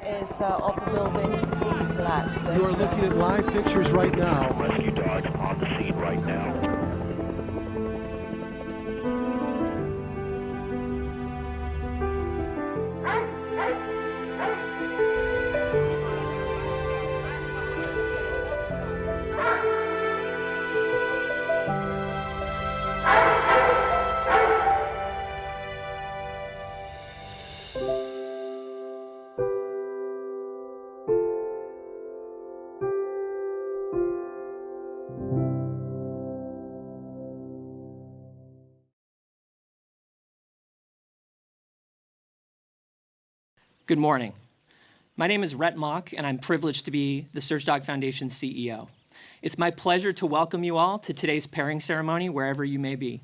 is of the building completely collapsed. You are looking at live pictures right now. Rescue dogs on the scene right now. Good morning. My name is Rhett Mock, and I'm privileged to be the Search Dog Foundation's CEO. It's my pleasure to welcome you all to today's pairing ceremony, wherever you may be.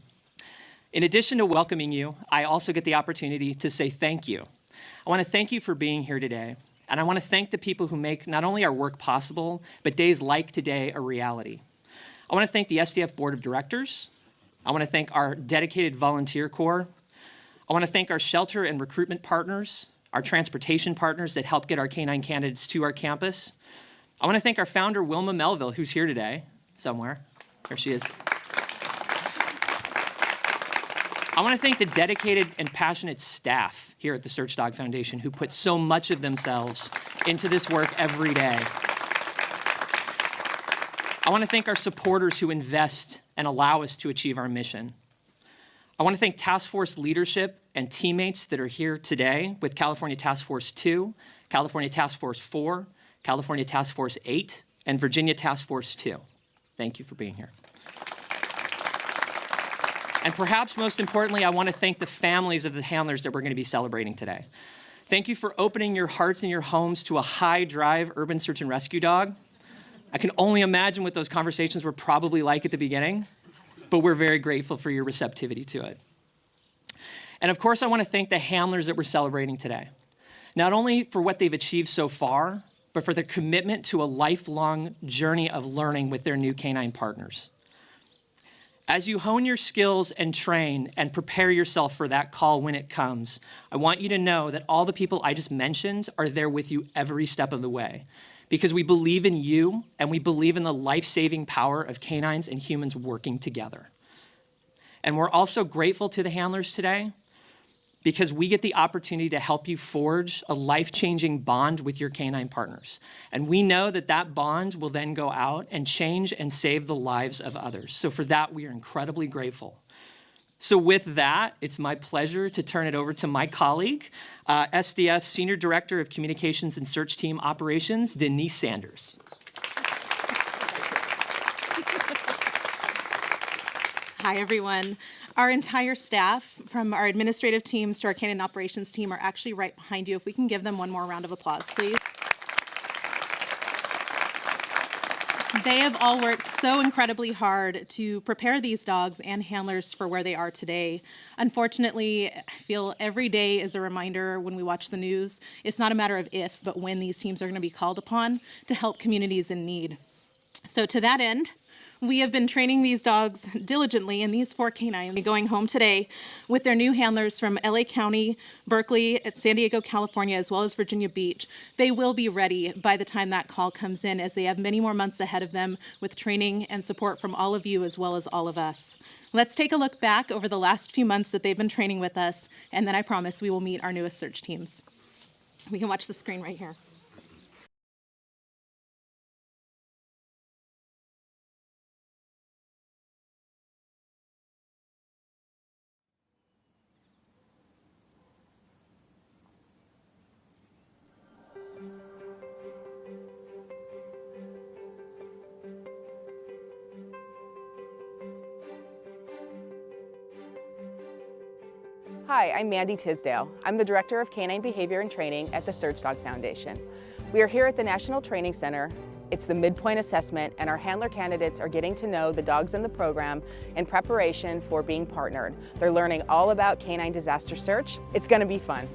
In addition to welcoming you, I also get the opportunity to say thank you. I want to thank you for being here today, and I want to thank the people who make not only our work possible, but days like today a reality. I want to thank the SDF Board of Directors. I want to thank our dedicated volunteer corps. I want to thank our shelter and recruitment partners, our transportation partners that help get our canine candidates to our campus. I want to thank our founder, Wilma Melville, who's here today, somewhere. There she is. I want to thank the dedicated and passionate staff here at the Search Dog Foundation who put so much of themselves into this work every day. I want to thank our supporters who invest and allow us to achieve our mission. I want to thank Task Force leadership and teammates that are here today with California Task Force 2, California Task Force 4, California Task Force 8, and Virginia Task Force 2. Thank you for being here. And perhaps most importantly, I want to thank the families of the handlers that we're going to be celebrating today. Thank you for opening your hearts and your homes to a high-drive urban search and rescue dog. I can only imagine what those conversations were probably like at the beginning, but we're very grateful for your receptivity to it. And of course, I want to thank the handlers that we're celebrating today, not only for what they've achieved so far, but for their commitment to a lifelong journey of learning with their new canine partners. As you hone your skills and train and prepare yourself for that call when it comes, I want you to know that all the people I just mentioned are there with you every step of the way, because we believe in you and we believe in the life-saving power of canines and humans working together. And we're also grateful to the handlers today because we get the opportunity to help you forge a life-changing bond with your canine partners. And we know that that bond will then go out and change and save the lives of others. So for that, we are incredibly grateful. So with that, it's my pleasure to turn it over to my colleague, SDF Senior Director of Communications and Search Team Operations, Denise Sanders. Hi, everyone. Our entire staff, from our administrative teams to our canine operations team, are actually right behind you. If we can give them one more round of applause, please. They have all worked so incredibly hard to prepare these dogs and handlers for where they are today. Unfortunately, I feel every day is a reminder when we watch the news. It's not a matter of if, but when these teams are going to be called upon to help communities in need. So to that end, we have been training these dogs diligently, and these 4 canines are going home today with their new handlers from LA County, Berkeley, San Diego, California, as well as Virginia Beach. They will be ready by the time that call comes in, as they have many more months ahead of them with training and support from all of you as well as all of us. Let's take a look back over the last few months that they've been training with us, and then I promise we will meet our newest search teams. We can watch the screen right here. Hi, I'm Mandy Tisdale. I'm the Director of Canine Behavior and Training at the Search Dog Foundation. We are here at the National Training Center. It's the midpoint assessment, and our handler candidates are getting to know the dogs in the program in preparation for being partnered. They're learning all about canine disaster search. It's going to be fun.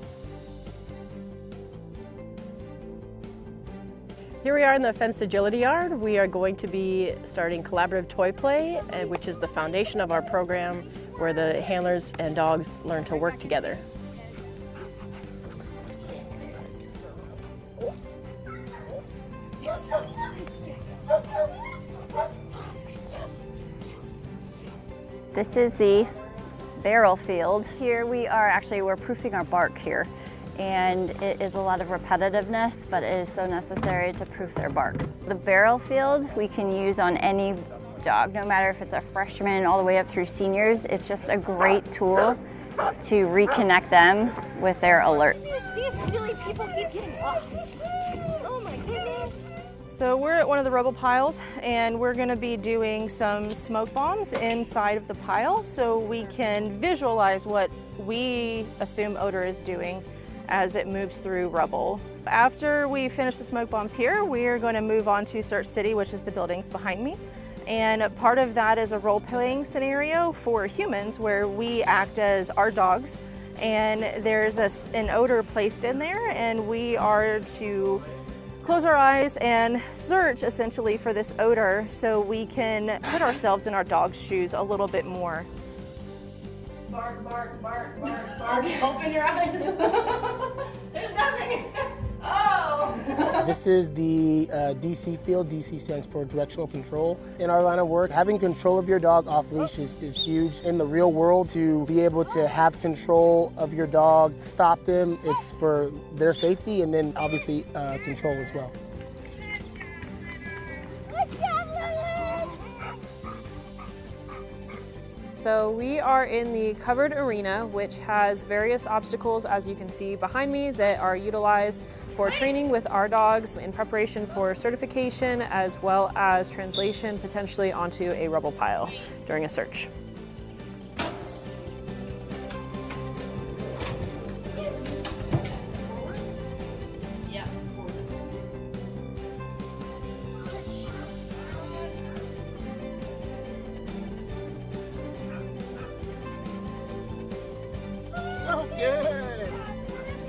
Here we are in the fenced agility yard. We are going to be starting collaborative toy play, which is the foundation of our program, where the handlers and dogs learn to work together. This is the barrel field. Here we're proofing our bark here. And it is a lot of repetitiveness, but it is so necessary to proof their bark. The barrel field we can use on any dog, no matter if it's a freshman all the way up through seniors. It's just a great tool to reconnect them with their alert. These silly people keep getting off. Oh my goodness. So we're at one of the rubble piles and we're going to be doing some smoke bombs inside of the pile so we can visualize what we assume odor is doing as it moves through rubble. After we finish the smoke bombs here, we're going to move on to Search City, which is the buildings behind me. And part of that is a role-playing scenario for humans where we act as our dogs and there's an odor placed in there and we are to close our eyes and search essentially for this odor so we can put ourselves in our dog's shoes a little bit more. Bark, bark, bark, bark, bark. Open your eyes. There's nothing. Oh! This is the DC field. DC stands for directional control. In our line of work, having control of your dog off leash is huge. In the real world, to be able to have control of your dog, stop them, it's for their safety and then obviously control as well. So we are in the covered arena, which has various obstacles, as you can see behind me, that are utilized for training with our dogs in preparation for certification, as well as translation potentially onto a rubble pile during a search. So good!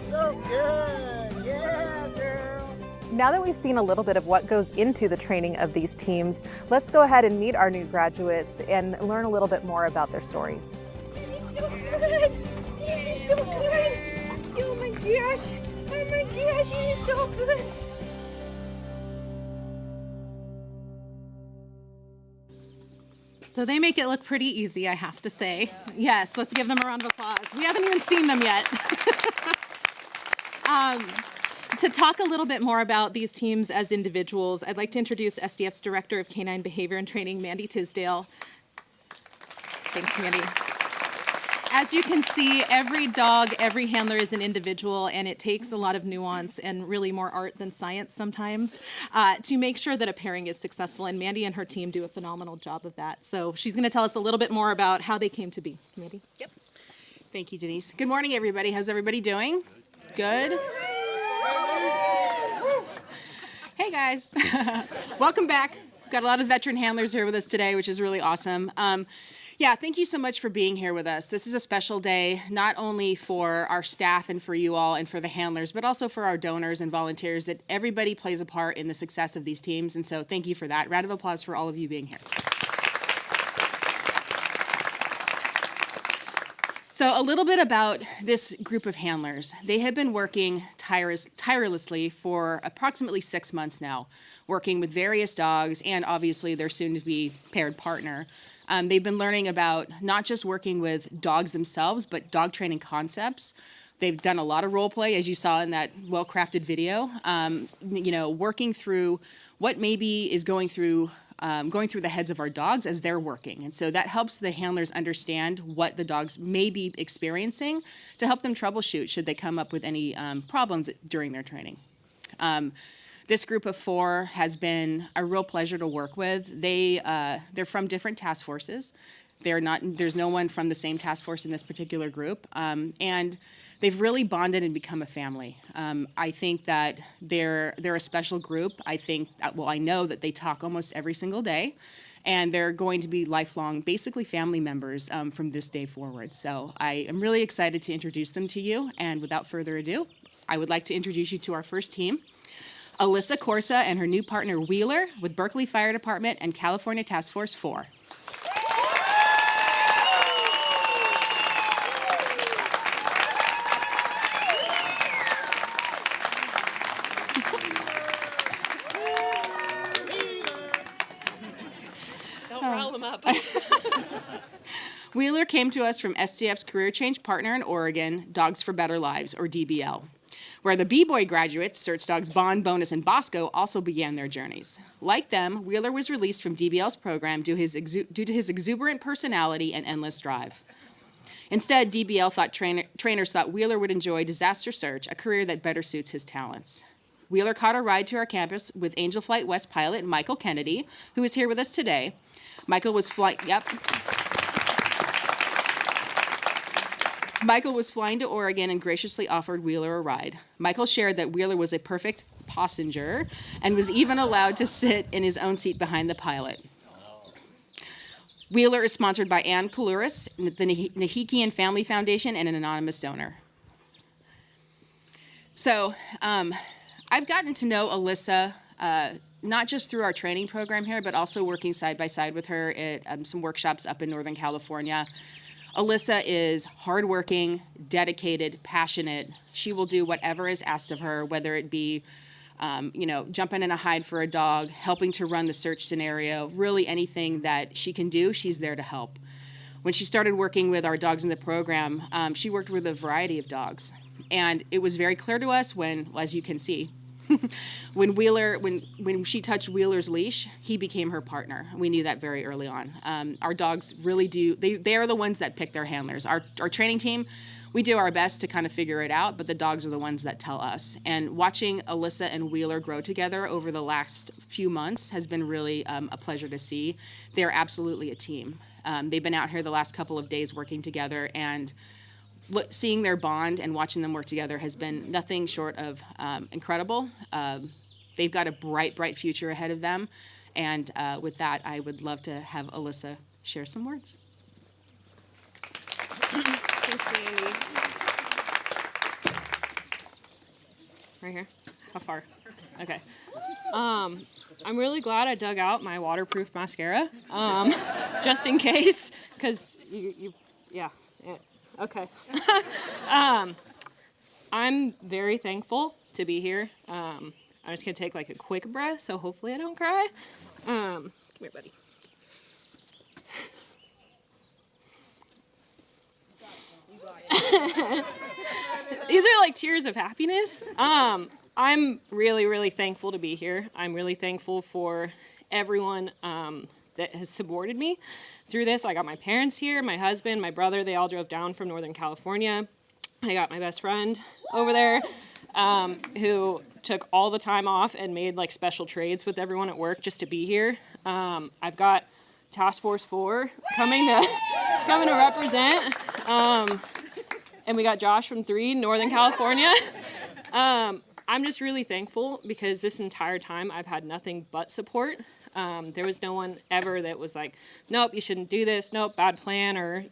So good! Yeah, girl! Now that we've seen a little bit of what goes into the training of these teams, let's go ahead and meet our new graduates and learn a little bit more about their stories. It's so good. It is so good. Oh my gosh. Oh my gosh, it is so good. So they make it look pretty easy, I have to say. Yes, let's give them a round of applause. We haven't even seen them yet. To talk a little bit more about these teams as individuals, I'd like to introduce SDF's Director of Canine Behavior and Training, Mandy Tisdale. Thanks, Mandy. As you can see, every dog, every handler is an individual, and it takes a lot of nuance and really more art than science sometimes to make sure that a pairing is successful, and Mandy and her team do a phenomenal job of that. So she's going to tell us a little bit more about how they came to be. Mandy? Yep. Thank you, Denise. Good morning, everybody. How's everybody doing? Good? Hey, guys. Welcome back. Got a lot of veteran handlers here with us today, which is really awesome. Yeah, thank you so much for being here with us. This is a special day, not only for our staff and for you all and for the handlers, but also for our donors and volunteers, that everybody plays a part in the success of these teams. And so thank you for that. Round of applause for all of you being here. So a little bit about this group of handlers. They have been working tirelessly for approximately 6 months now, working with various dogs and obviously their soon-to-be paired partner. They've been learning about not just working with dogs themselves, but dog training concepts. They've done a lot of role play, as you saw in that well-crafted video. Working through what maybe is going through the heads of our dogs as they're working. And so that helps the handlers understand what the dogs may be experiencing to help them troubleshoot should they come up with any problems during their training. This group of 4 has been a real pleasure to work with. They're from different task forces. There's no one from the same task force in this particular group. And they've really bonded and become a family. I think that they're a special group. I know that they talk almost every single day. And they're going to be lifelong, basically family members from this day forward. So I am really excited to introduce them to you. And without further ado, I would like to introduce you to our first team. Alyssa Corsa and her new partner Wheeler with Berkeley Fire Department and California Task Force 4. Don't rile them up. Wheeler came to us from SDF's career change partner in Oregon, Dogs for Better Lives, or DBL, where the B-Boy graduates, Search Dogs Bond, Bonus, and Bosco, also began their journeys. Like them, Wheeler was released from DBL's program due to his exuberant personality and endless drive. Instead, DBL thought trainers thought Wheeler would enjoy disaster search, a career that better suits his talents. Wheeler caught a ride to our campus with Angel Flight West pilot Michael Kennedy, who is here with us today. Michael was flying to Oregon and graciously offered Wheeler a ride. Michael shared that Wheeler was a perfect passenger and was even allowed to sit in his own seat behind the pilot. Wheeler is sponsored by Ann Kalouris, the Nahikian Family Foundation, and an anonymous donor. So I've gotten to know Alyssa not just through our training program here, but also working side by side with her at some workshops up in Northern California. Alyssa is hardworking, dedicated, passionate. She will do whatever is asked of her, whether it be jumping in a hide for a dog, helping to run the search scenario, really anything that she can do, she's there to help. When she started working with our dogs in the program, she worked with a variety of dogs. And it was very clear to us when, as you can see, when she touched Wheeler's leash, he became her partner. We knew that very early on. Our dogs really do, they are the ones that pick their handlers. Our training team, we do our best to kind of figure it out, but the dogs are the ones that tell us. And watching Alyssa and Wheeler grow together over the last few months has been really a pleasure to see. They're absolutely a team. They've been out here the last couple of days working together, and seeing their bond and watching them work together has been nothing short of incredible. They've got a bright, bright future ahead of them. And with that, I would love to have Alyssa share some words. Thanks, Mandy. Right here? How far? Okay. I'm really glad I dug out my waterproof mascara, just in case, because okay. I'm very thankful to be here. I'm just gonna take like a quick breath, so hopefully I don't cry. Come here, buddy. These are like tears of happiness. I'm really, really thankful to be here. I'm really thankful for everyone that has supported me through this. I got my parents here, my husband, my brother, they all drove down from Northern California. I got my best friend over there who took all the time off and made like special trades with everyone at work just to be here. I've got Task Force 4 coming to represent. And we got Josh from 3, Northern California. I'm just really thankful because this entire time I've had nothing but support. There was no one ever that was like, nope, you shouldn't do this. Nope, bad plan, or,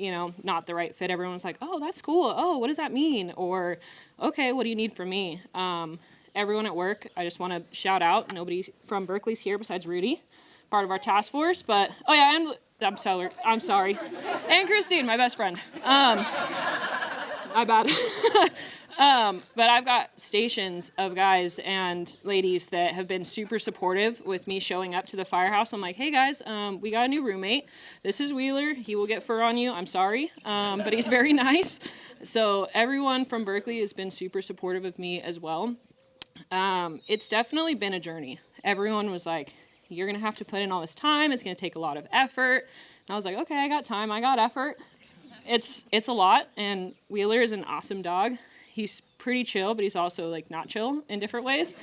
not the right fit. Everyone was like, oh, that's cool. Oh, what does that mean? Or, okay, what do you need from me? Everyone at work, I just want to shout out. Nobody from Berkeley's here besides Rudy, part of our task force. But, oh yeah, I'm sorry. And Christine, my best friend. My bad. But I've got stations of guys and ladies that have been super supportive with me showing up to the firehouse. I'm like, hey guys, we got a new roommate. This is Wheeler. He will get fur on you. I'm sorry, but he's very nice. So everyone from Berkeley has been super supportive of me as well. It's definitely been a journey. Everyone was like, you're going to have to put in all this time. It's going to take a lot of effort. And I was like, okay, I got time. I got effort. It's a lot, and Wheeler is an awesome dog. He's pretty chill, but he's also like not chill in different ways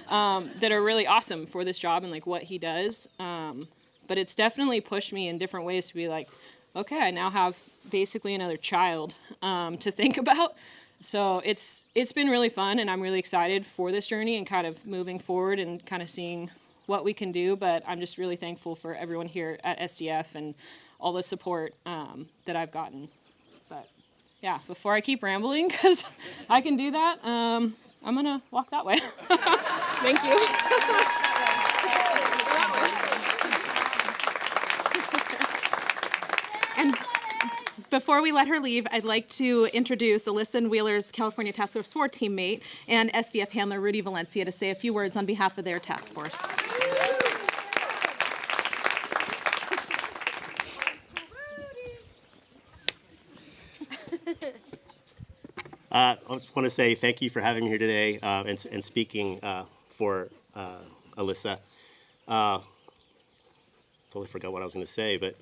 that are really awesome for this job and like what he does. But it's definitely pushed me in different ways to be like, okay, I now have basically another child to think about. So it's been really fun, and I'm really excited for this journey and kind of moving forward and kind of seeing what we can do. But I'm just really thankful for everyone here at SDF and all the support that I've gotten. But yeah, before I keep rambling, because I can do that, I'm gonna walk that way. Thank you. And before we let her leave, I'd like to introduce Alyssa and Wheeler's California Task Force 4 teammate and SDF handler Rudy Valencia to say a few words on behalf of their task force. I just want to say thank you for having me here today and speaking for Alyssa. Totally forgot what I was going to say, but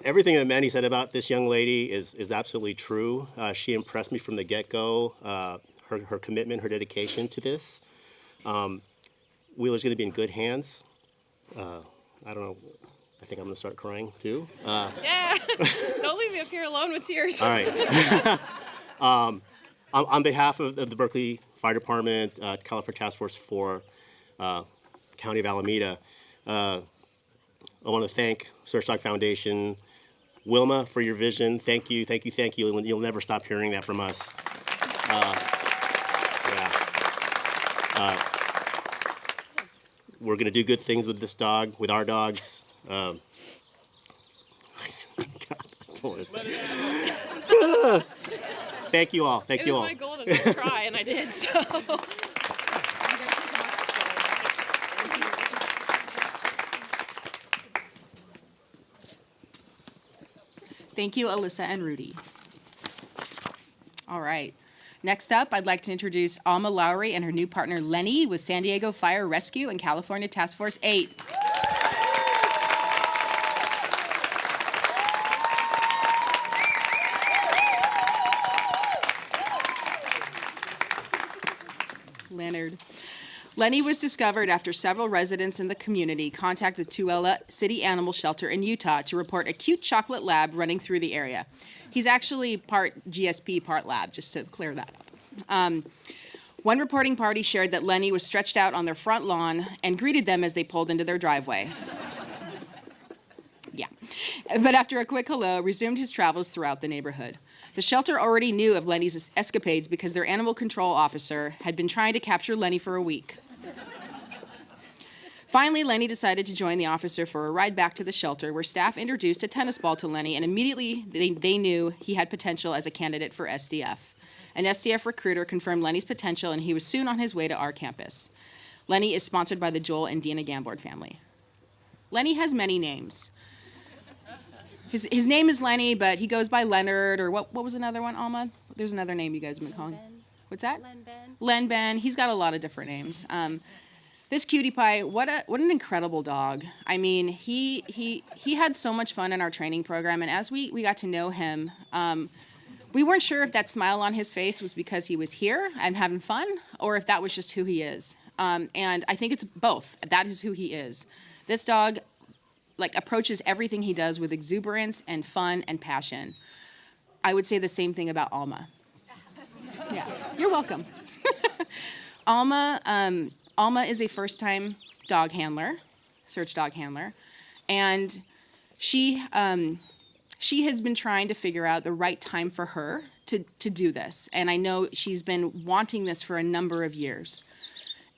everything that Mandy said about this young lady is absolutely true. She impressed me from the get-go. Her commitment, her dedication to this. Wheeler's going to be in good hands. I don't know. I think I'm going to start crying too. Yeah, don't leave me up here alone with tears. All right. On behalf of the Berkeley Fire Department, California Task Force 4, County of Alameda, I want to thank Search Dog Foundation, Wilma, for your vision. Thank you, thank you, thank you. You'll never stop hearing that from us. We're going to do good things with this dog, with our dogs. God, I don't want to say. Thank you all. Thank you all. It was my goal to not cry, and I did, so. Thank you, Alyssa and Rudy. All right. Next up, I'd like to introduce Alma Lowry and her new partner, Lenny, with San Diego Fire Rescue and California Task Force 8. Leonard. Lenny was discovered after several residents in the community contacted Tooele City Animal Shelter in Utah to report a cute chocolate lab running through the area. He's actually part GSP, part lab, just to clear that up. One reporting party shared that Lenny was stretched out on their front lawn and greeted them as they pulled into their driveway. Yeah. But after a quick hello, resumed his travels throughout the neighborhood. The shelter already knew of Lenny's escapades because their animal control officer had been trying to capture Lenny for a week. Finally, Lenny decided to join the officer for a ride back to the shelter, where staff introduced a tennis ball to Lenny, and immediately they knew he had potential as a candidate for SDF. An SDF recruiter confirmed Lenny's potential, and he was soon on his way to our campus. Lenny is sponsored by the Joel and Dina Gambord family. Lenny has many names. His name is Lenny, but he goes by Leonard, or what was another one, Alma? There's another name you guys have been calling. What's that? Len Ben. He's got a lot of different names. This cutie pie, what an incredible dog. I mean, he had so much fun in our training program, and as we got to know him, we weren't sure if that smile on his face was because he was here and having fun, or if that was just who he is. And I think it's both. That is who he is. This dog approaches everything he does with exuberance and fun and passion. I would say the same thing about Alma. Yeah, you're welcome. Alma is a first-time dog handler, search dog handler, and she has been trying to figure out the right time for her to do this. And I know she's been wanting this for a number of years.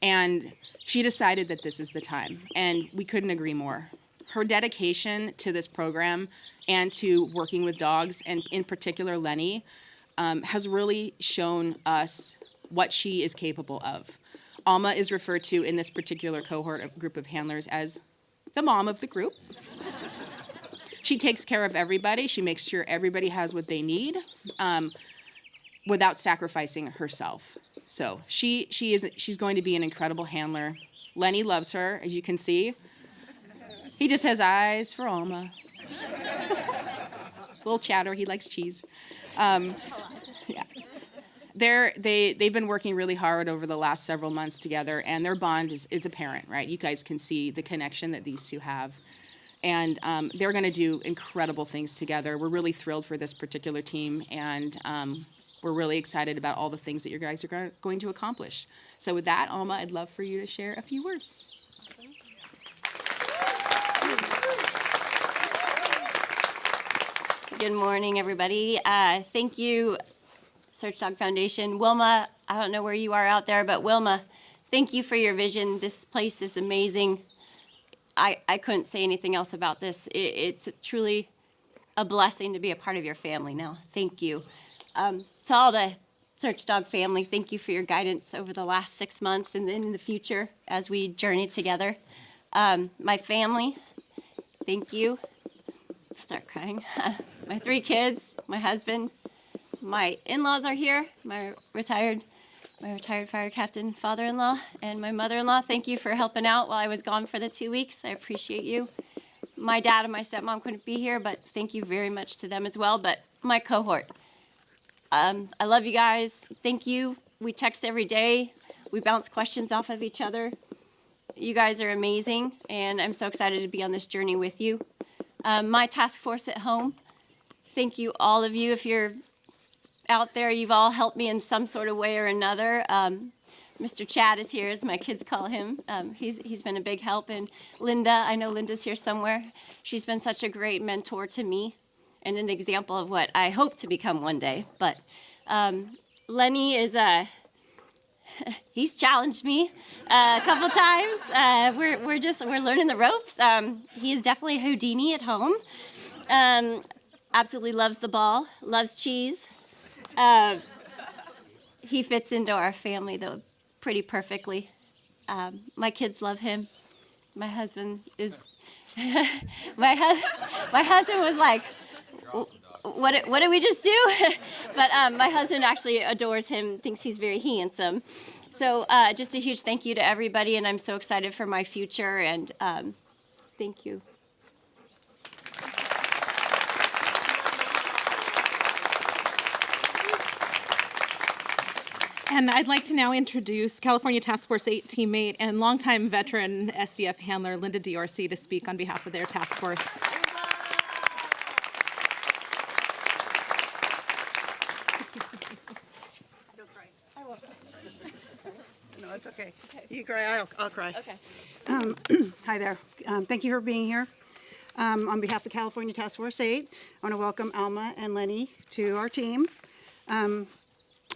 And she decided that this is the time, and we couldn't agree more. Her dedication to this program and to working with dogs, and in particular Lenny, has really shown us what she is capable of. Alma is referred to in this particular cohort of group of handlers as the mom of the group. She takes care of everybody. She makes sure everybody has what they need without sacrificing herself. So she's going to be an incredible handler. Lenny loves her, as you can see. He just has eyes for Alma. Little chatter, he likes cheese. Yeah. They've been working really hard over the last several months together, and their bond is apparent, right? You guys can see the connection that these two have. And they're going to do incredible things together. We're really thrilled for this particular team, and we're really excited about all the things that you guys are going to accomplish. So with that, Alma, I'd love for you to share a few words. Good morning, everybody. Thank you, Search Dog Foundation. Wilma, I don't know where you are out there, but Wilma, thank you for your vision. This place is amazing. I couldn't say anything else about this. It's truly a blessing to be a part of your family now. Thank you. To all the Search Dog family, thank you for your guidance over the last 6 months and then in the future as we journey together. My family, thank you. Start crying. My 3 kids, my husband, My in-laws are here, my retired fire captain father-in-law and my mother-in-law. Thank you for helping out while I was gone for the 2 weeks. I appreciate you. My dad and my stepmom couldn't be here, but thank you very much to them as well. But my cohort, I love you guys. Thank you. We text every day. We bounce questions off of each other. You guys are amazing, and I'm so excited to be on this journey with you. My task force at home, thank you, all of you. If you're out there, you've all helped me in some sort of way or another. Mr. Chad is here, as my kids call him. He's been a big help. And Linda, I know Linda's here somewhere. She's been such a great mentor to me and an example of what I hope to become one day. But Lenny is he's challenged me a couple times. We're learning the ropes. He is definitely Houdini at home. Absolutely loves the ball, loves cheese. He fits into our family, though, pretty perfectly. My kids love him. My husband is... my husband was like, what did we just do? But my husband actually adores him, thinks he's very handsome. So just a huge thank you to everybody, and I'm so excited for my future, and thank you. And I'd like to now introduce California Task Force 8 teammate and longtime veteran SDF handler Linda Diorsi to speak on behalf of their task force. No, it's okay. You cry, I'll cry. Okay. Hi there. Thank you for being here. On behalf of California Task Force 8, I want to welcome Alma and Lenny to our team.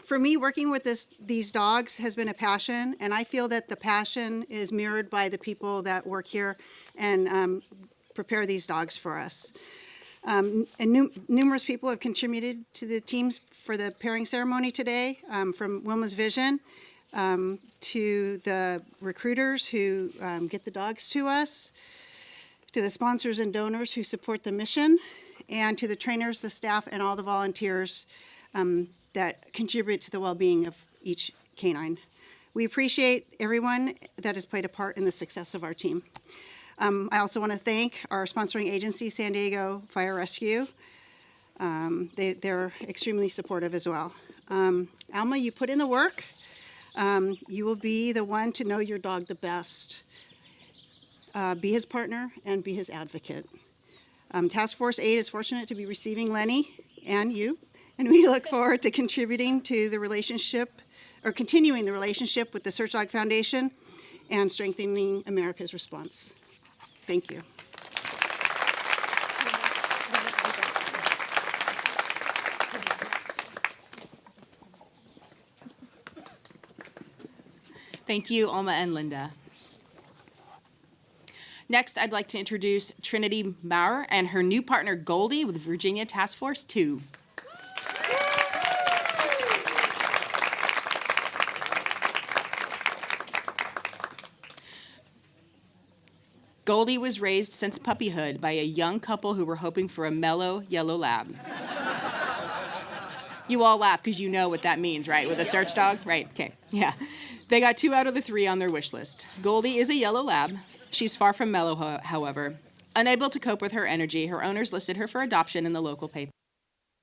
For me, working with these dogs has been a passion, and I feel that the passion is mirrored by the people that work here and prepare these dogs for us. Numerous people have contributed to the teams for the pairing ceremony today, from Wilma's Vision to the recruiters who get the dogs to us, to the sponsors and donors who support the mission, and to the trainers, the staff, and all the volunteers that contribute to the well-being of each canine. We appreciate everyone that has played a part in the success of our team. I also want to thank our sponsoring agency, San Diego Fire Rescue. They're extremely supportive as well. Alma, you put in the work. You will be the one to know your dog the best. Be his partner and be his advocate. Task Force 8 is fortunate to be receiving Lenny and you, and we look forward to contributing to the relationship, or continuing the relationship with the Search Dog Foundation and strengthening America's response. Thank you. Thank you, Alma and Linda. Next, I'd like to introduce Trinity Maurer and her new partner, Goldie, with Virginia Task Force 2. Goldie was raised since puppyhood by a young couple who were hoping for a mellow yellow lab. You all laugh because you know what that means, right? With a search dog? Right, okay, yeah. They got 2 out of the 3 on their wish list. Goldie is a yellow lab. She's far from mellow, however. Unable to cope with her energy, her owners listed her for adoption in the local paper.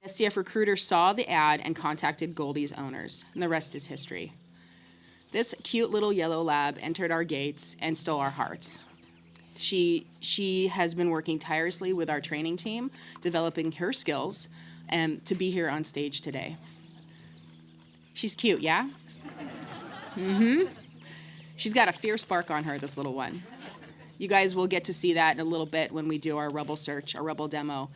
SDF recruiter saw the ad and contacted Goldie's owners, and the rest is history. This cute little yellow lab entered our gates and stole our hearts. She has been working tirelessly with our training team, developing her skills, and to be here on stage today. She's cute, yeah? Mm-hmm. She's got a fierce bark on her, this little one. You guys will get to see that in a little bit when we do our rubble search, our rubble demo.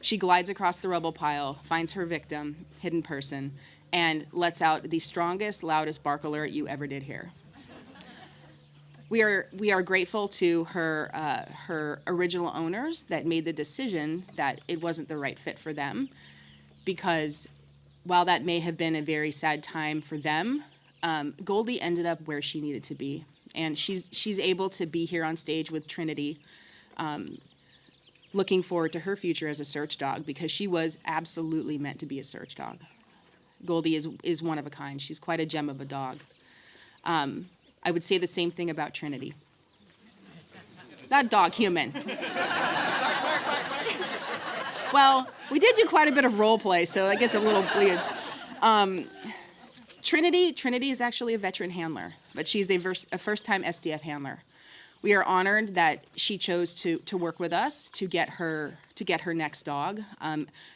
She glides across the rubble pile, finds her victim, hidden person, and lets out the strongest, loudest bark alert you ever did hear. We are grateful to her original owners that made the decision that it wasn't the right fit for them, because while that may have been a very sad time for them, Goldie ended up where she needed to be, and she's able to be here on stage with Trinity, looking forward to her future as a search dog, because she was absolutely meant to be a search dog. Goldie is one of a kind. She's quite a gem of a dog. I would say the same thing about Trinity. That dog, human. Well, we did do quite a bit of role play, so that gets a little weird. Trinity is actually a veteran handler, but she's a first-time SDF handler. We are honored that she chose to work with us to get her next dog.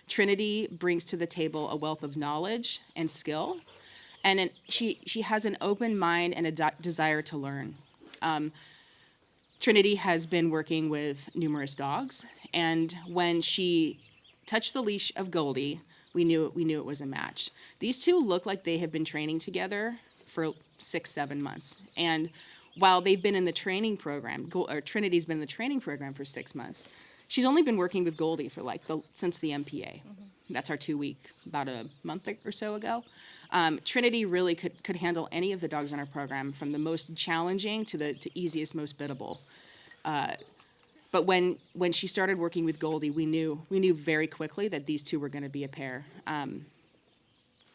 Trinity brings to the table a wealth of knowledge and skill, and she has an open mind and a desire to learn. Trinity has been working with numerous dogs, and when she touched the leash of Goldie, we knew it was a match. These two look like they have been training together for 6-7 months, and while they've been in the training program, Trinity's been in the training program for 6 months, she's only been working with Goldie for since the MPA. That's our 2-week, about a month or so ago. Trinity really could handle any of the dogs in our program, from the most challenging to the easiest, most biddable. But when she started working with Goldie, we knew very quickly that these two were going to be a pair.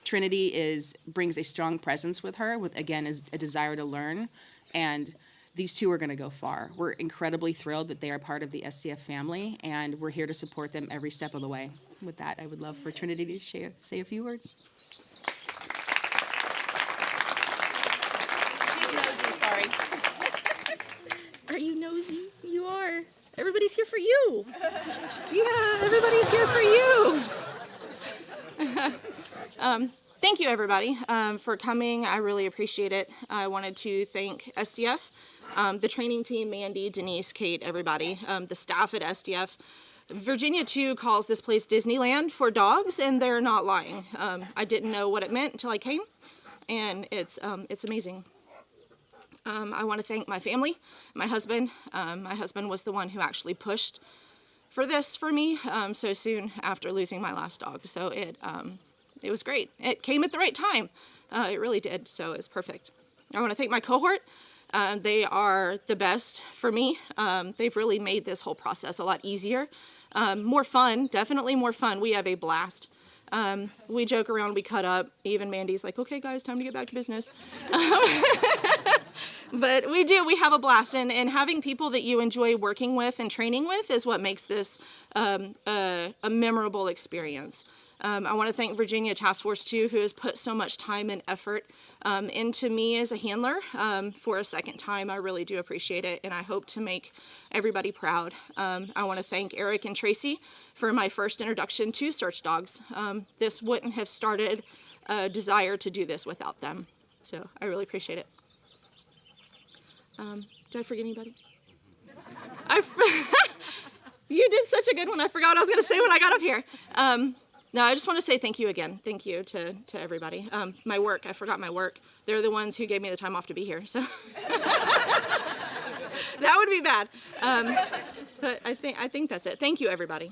Trinity brings a strong presence with her, with again a desire to learn, and these two are going to go far. We're incredibly thrilled that they are part of the SDF family, and we're here to support them every step of the way. With that, I would love for Trinity to say a few words. Sorry. Are you nosy? You are. Everybody's here for you. Yeah, everybody's here for you. Thank you, everybody, for coming. I really appreciate it. I wanted to thank SDF, the training team, Mandy, Denise, Kate, everybody, the staff at SDF. Virginia, too, calls this place Disneyland for dogs, and they're not lying. I didn't know what it meant until I came, and it's amazing. I want to thank my family, my husband. My husband was the one who actually pushed for this for me so soon after losing my last dog. So it was great. It came at the right time. It really did, so it's perfect. I want to thank my cohort. They are the best for me. They've really made this whole process a lot easier. More fun, definitely more fun. We have a blast. We joke around, we cut up. Even Mandy's like, okay, guys, time to get back to business. But we have a blast, and having people that you enjoy working with and training with is what makes this a memorable experience. I want to thank Virginia Task Force 2, who has put so much time and effort into me as a handler for a second time. I really do appreciate it, and I hope to make everybody proud. I want to thank Eric and Tracy for my first introduction to search dogs. This wouldn't have started a desire to do this without them, so I really appreciate it. Did I forget anybody? You did such a good one. I forgot what I was going to say when I got up here. No, I just want to say thank you again. Thank you to everybody. My work, I forgot my work. They're the ones who gave me the time off to be here, so that would be bad. But I think that's it. Thank you, everybody.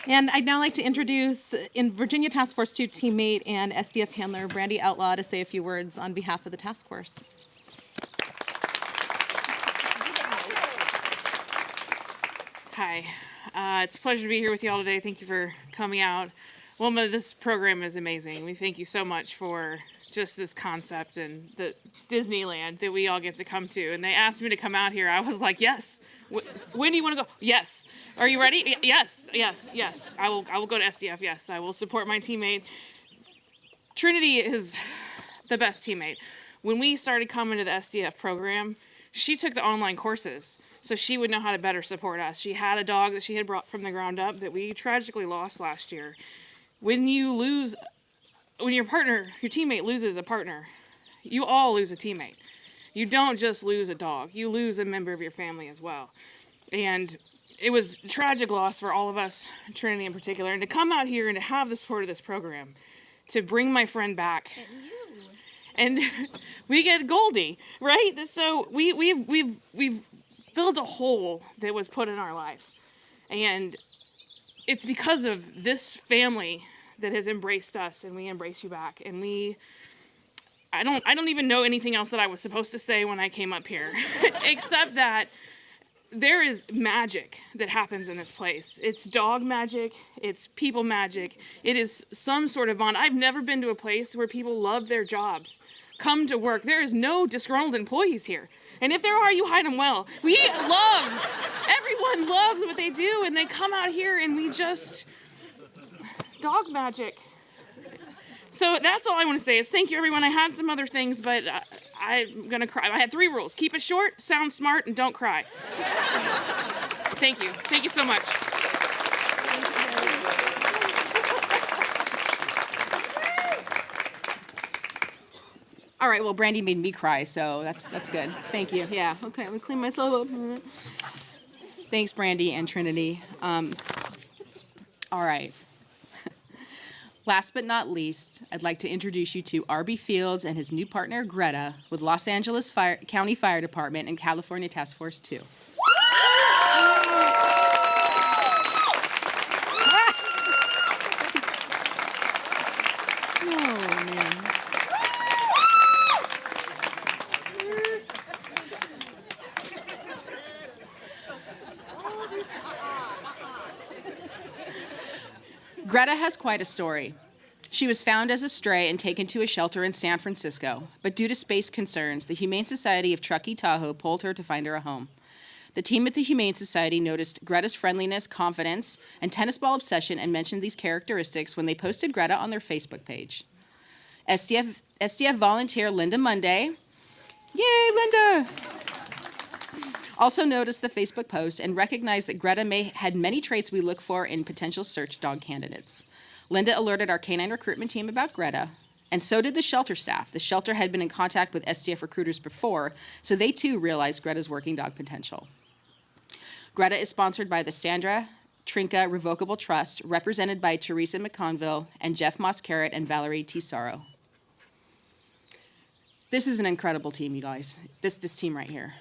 And I'd now like to introduce in Virginia Task Force 2 teammate and SDF handler Brandy Outlaw to say a few words on behalf of the task force. Hi, it's a pleasure to be here with you all today. Thank you for coming out. Wilma, this program is amazing. We thank you so much for just this concept and the Disneyland that we all get to come to. And they asked me to come out here. I was like, yes. When do you want to go? Yes. Are you ready? Yes. I will go to SDF. Yes, I will support my teammate. Trinity is the best teammate. When we started coming to the SDF program, she took the online courses so she would know how to better support us. She had a dog that she had brought from the ground up that we tragically lost last year. When your teammate loses a partner, you all lose a teammate. You don't just lose a dog, you lose a member of your family as well. And it was a tragic loss for all of us, Trinity in particular, and to come out here and to have the support of this program, to bring my friend back. And we get Goldie, right? So we've filled a hole that was put in our life. And it's because of this family that has embraced us, and we embrace you back. And I don't even know anything else that I was supposed to say when I came up here, except that there is magic that happens in this place. It's dog magic, it's people magic. It is some sort of bond. I've never been to a place where people love their jobs, come to work. There is no disgruntled employees here. And if there are, you hide them well. Everyone loves what they do, and they come out here and we just, dog magic. So that's all I want to say is thank you, everyone. I had some other things, but I'm going to cry. I had 3 rules. Keep it short, sound smart, and don't cry. Thank you. Thank you so much. All right, well, Brandy made me cry, so that's good. Thank you. Yeah, okay, I'm gonna clean myself up. Thanks, Brandy and Trinity. All right. Last but not least, I'd like to introduce you to Arby Fields and his new partner, Greta, with Los Angeles County Fire Department and California Task Force 2. Oh, man. Greta has quite a story. She was found as a stray and taken to a shelter in San Francisco, but due to space concerns, the Humane Society of Truckee, Tahoe pulled her to find her a home. The team at the Humane Society noticed Greta's friendliness, confidence, and tennis ball obsession and mentioned these characteristics when they posted Greta on their Facebook page. SDF volunteer Linda Monday, yay, Linda! Also noticed the Facebook post and recognized that Greta had many traits we look for in potential search dog candidates. Linda alerted our canine recruitment team about Greta, and so did the shelter staff. The shelter had been in contact with SDF recruiters before, so they too realized Greta's working dog potential. Greta is sponsored by the Sandra Trinka Revocable Trust, represented by Teresa McConville and Jeff Moscarrett and Valerie Tisaro. This is an incredible team, you guys. This team right here.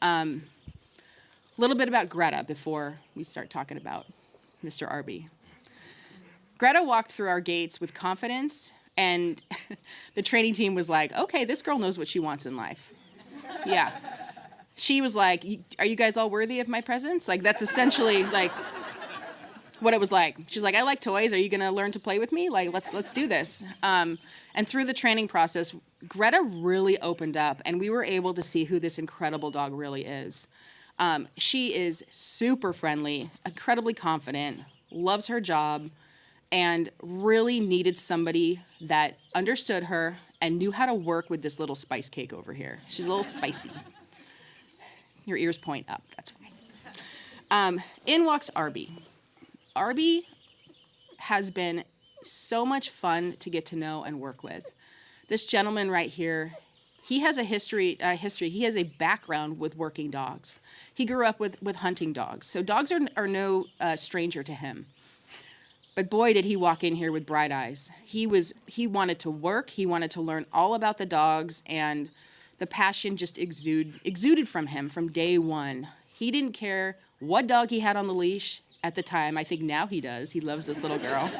A little bit about Greta before we start talking about Mr. Arby. Greta walked through our gates with confidence, and the training team was like, okay, this girl knows what she wants in life. Yeah. She was like, are you guys all worthy of my presence? Like, that's essentially like what it was like. She's like, I like toys. Are you gonna learn to play with me? Like, let's do this. And through the training process, Greta really opened up, and we were able to see who this incredible dog really is. She is super friendly, incredibly confident, loves her job, and really needed somebody that understood her and knew how to work with this little spice cake over here. She's a little spicy. Your ears point up, that's right. In walks Arby. Arby has been so much fun to get to know and work with. This gentleman right here, he has a history, he has a background with working dogs. He grew up with hunting dogs, so dogs are no stranger to him. But boy, did he walk in here with bright eyes. He wanted to work, he wanted to learn all about the dogs, and the passion just exuded from him from day one. He didn't care what dog he had on the leash at the time. I think now he does. He loves this little girl.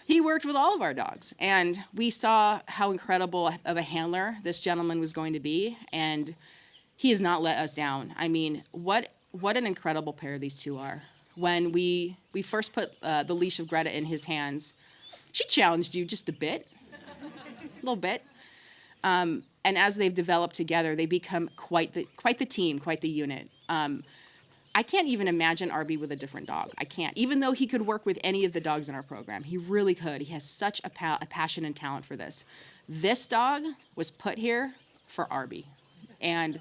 He worked with all of our dogs, and we saw how incredible of a handler this gentleman was going to be, and he has not let us down. I mean, what an incredible pair these two are. When we first put the leash of Greta in his hands, she challenged you just a bit, a little bit. And as they've developed together, they become quite the team, quite the unit. I can't even imagine Arby with a different dog. I can't. Even though he could work with any of the dogs in our program, he really could. He has such a passion and talent for this. This dog was put here for Arby, and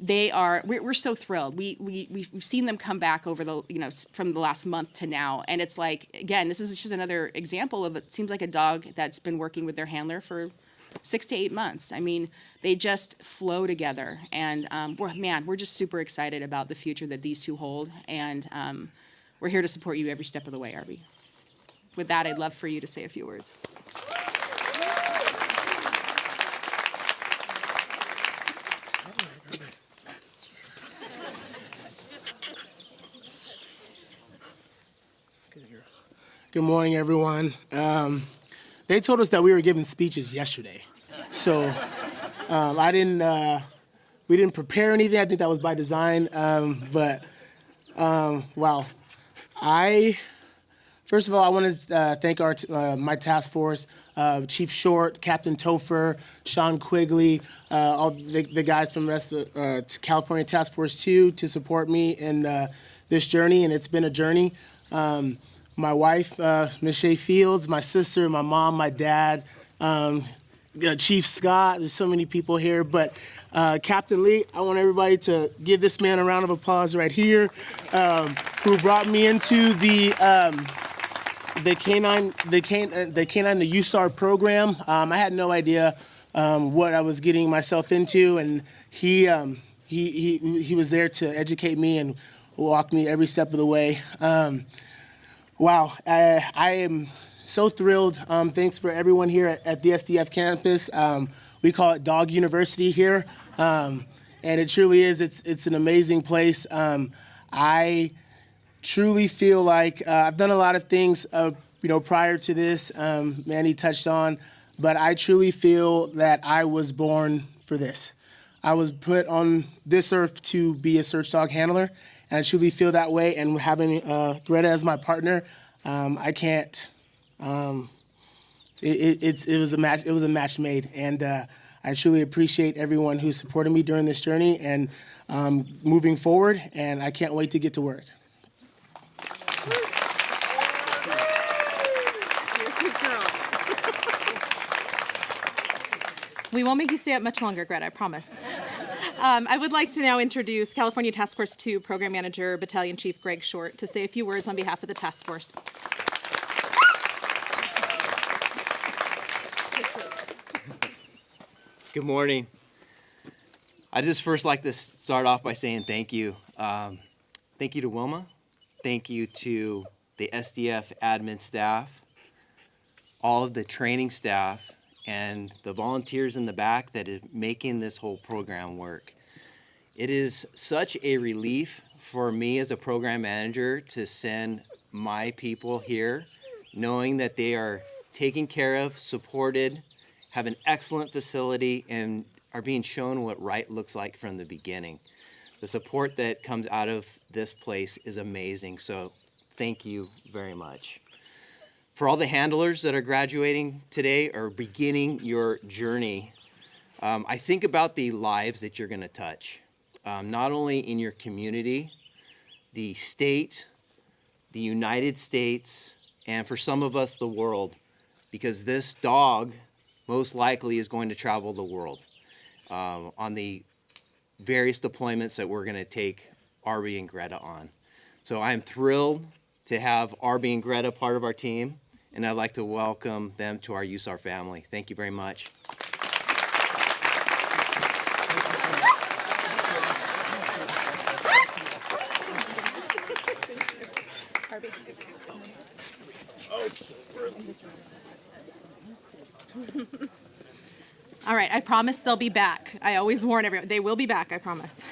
we're so thrilled. We've seen them come back over from the last month to now, and it's like, again, this is just another example of it seems like a dog that's been working with their handler for 6 to 8 months. I mean, they just flow together, and we're just super excited about the future that these two hold, and we're here to support you every step of the way, Arby. With that, I'd love for you to say a few words. Good morning, everyone. They told us that we were giving speeches yesterday, so I didn't we didn't prepare anything. I think that was by design. Wow. First of all, I want to thank my task force, Chief Short, Captain Topher, Sean Quigley, all the guys from the rest of California Task Force 2 to support me in this journey, and it's been a journey. My wife, Ms. Shea Fields, my sister, my mom, my dad, Chief Scott, there's so many people here, but Captain Lee, I want everybody to give this man a round of applause right here, who brought me into the USAR program. I had no idea what I was getting myself into, and he was there to educate me and walk me every step of the way. Wow, I am so thrilled. Thanks for everyone here at the SDF campus. We call it Dog University here, and it truly is. It's an amazing place. I truly feel like I've done a lot of things, prior to this. Manny touched on, but I truly feel that I was born for this. I was put on this earth to be a search dog handler, and I truly feel that way. And having Greta as my partner, I can't. It was a match. It was a match made, and I truly appreciate everyone who supported me during this journey and moving forward. And I can't wait to get to work. We won't make you stay up much longer, Greta, I promise. I would like to now introduce California Task Force 2 Program Manager, Battalion Chief Greg Short, to say a few words on behalf of the task force. Good morning. I'd just first like to start off by saying thank you. Thank you to Wilma. Thank you to the SDF admin staff, all of the training staff, and the volunteers in the back that is making this whole program work. It is such a relief for me as a program manager to send my people here, knowing that they are taken care of, supported, have an excellent facility, and are being shown what right looks like from the beginning. The support that comes out of this place is amazing, so thank you very much. For all the handlers that are graduating today or beginning your journey, I think about the lives that you're gonna touch, not only in your community, the state, the United States, and for some of us, the world, because this dog most likely is going to travel the world on the various deployments that we're gonna take Arby and Greta on. So I'm thrilled to have Arby and Greta part of our team, and I'd like to welcome them to our USAR family. Thank you very much. All right, I promise they'll be back. I always warn everyone, they will be back, I promise.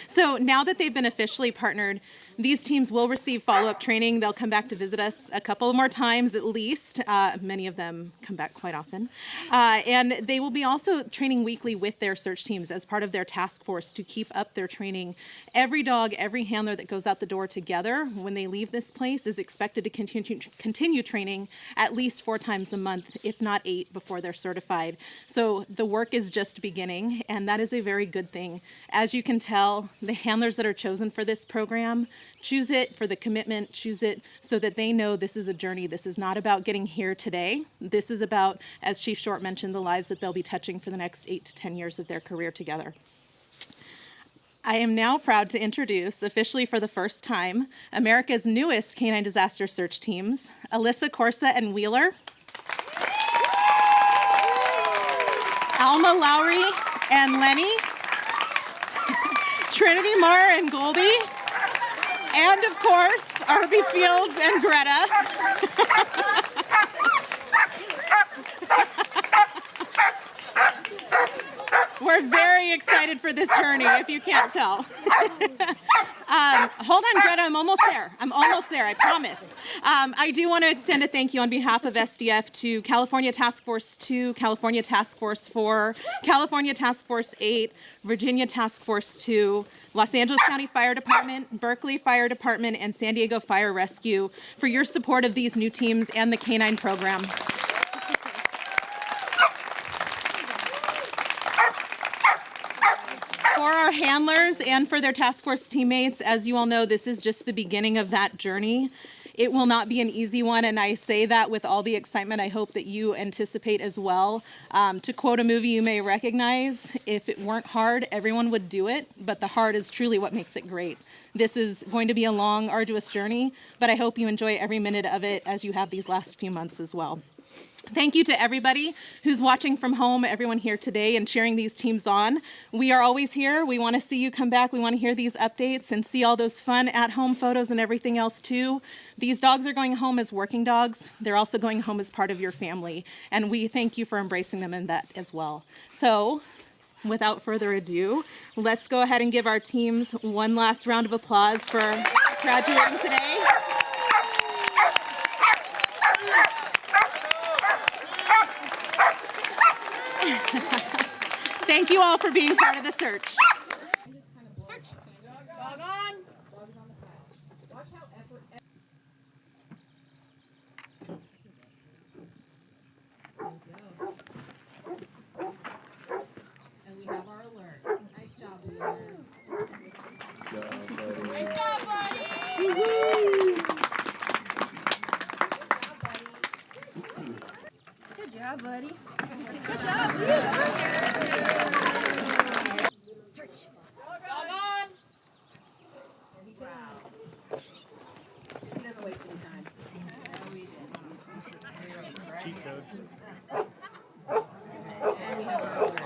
So now that they've been officially partnered, these teams will receive follow-up training. They'll come back to visit us a couple more times at least. Many of them come back quite often. And they will be also training weekly with their search teams as part of their task force to keep up their training. Every dog, every handler that goes out the door together when they leave this place is expected to continue training at least 4 times a month, if not 8 before they're certified. So the work is just beginning, and that is a very good thing. As you can tell, the handlers that are chosen for this program choose it for the commitment, choose it so that they know this is a journey. This is not about getting here today. This is about, as Chief Short mentioned, the lives that they'll be touching for the next 8 to 10 years of their career together. I am now proud to introduce, officially for the first time, America's newest canine disaster search teams, Alyssa Corsa and Wheeler, Alma Lowry and Lenny, Trinity Marr and Goldie, and of course, Arby Fields and Greta. We're very excited for this journey, if you can't tell. Hold on, Greta, I'm almost there. I promise. I do want to extend a thank you on behalf of SDF to California Task Force 2, California Task Force 4, California Task Force 8, Virginia Task Force 2, Los Angeles County Fire Department, Berkeley Fire Department, and San Diego Fire Rescue for your support of these new teams and the Canine program. For our handlers and for their task force teammates, as you all know, this is just the beginning of that journey. It will not be an easy one, and I say that with all the excitement I hope that you anticipate as well. To quote a movie you may recognize, if it weren't hard, everyone would do it, but the hard is truly what makes it great. This is going to be a long, arduous journey, but I hope you enjoy every minute of it as you have these last few months as well. Thank you to everybody who's watching from home, everyone here today and cheering these teams on. We are always here. We want to see you come back. We want to hear these updates and see all those fun at-home photos and everything else too. These dogs are going home as working dogs. They're also going home as part of your family, and we thank you for embracing them in that as well. So, without further ado, let's go ahead and give our teams one last round of applause for graduating today. Thank you all for being part of the search. Dog on. Dog is on the pile. Watch how effort. And we have our alert. Nice job, Leader. Great job, buddy. Woo-hoo. Good job, buddy. Good job, buddy. Search. Dog on. Wow. He doesn't waste any time. Cheat code. And we have our alert.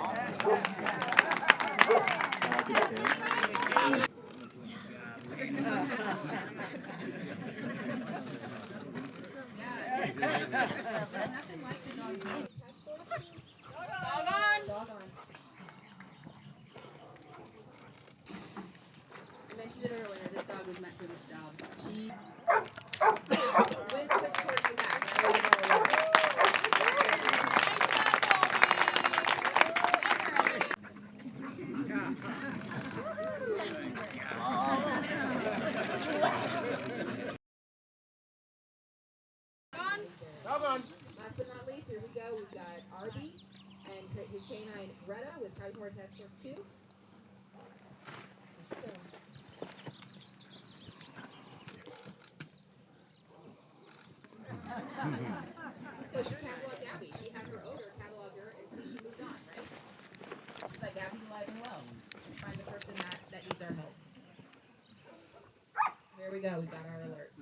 Nothing like the dog's name. Dog on. Dog on. I mentioned it earlier, this dog was meant for this job. She went switch towards the back. Now we have our alert. Last but not least, here we go. We've got Arby and his canine Greta with Cardboard Task Force 2. So she cataloged Gabby. She had her odor, cataloged her, and see she moved on, right? She's like, Gabby's alive and well. Find the person that needs our help. There we go. We've got our alert.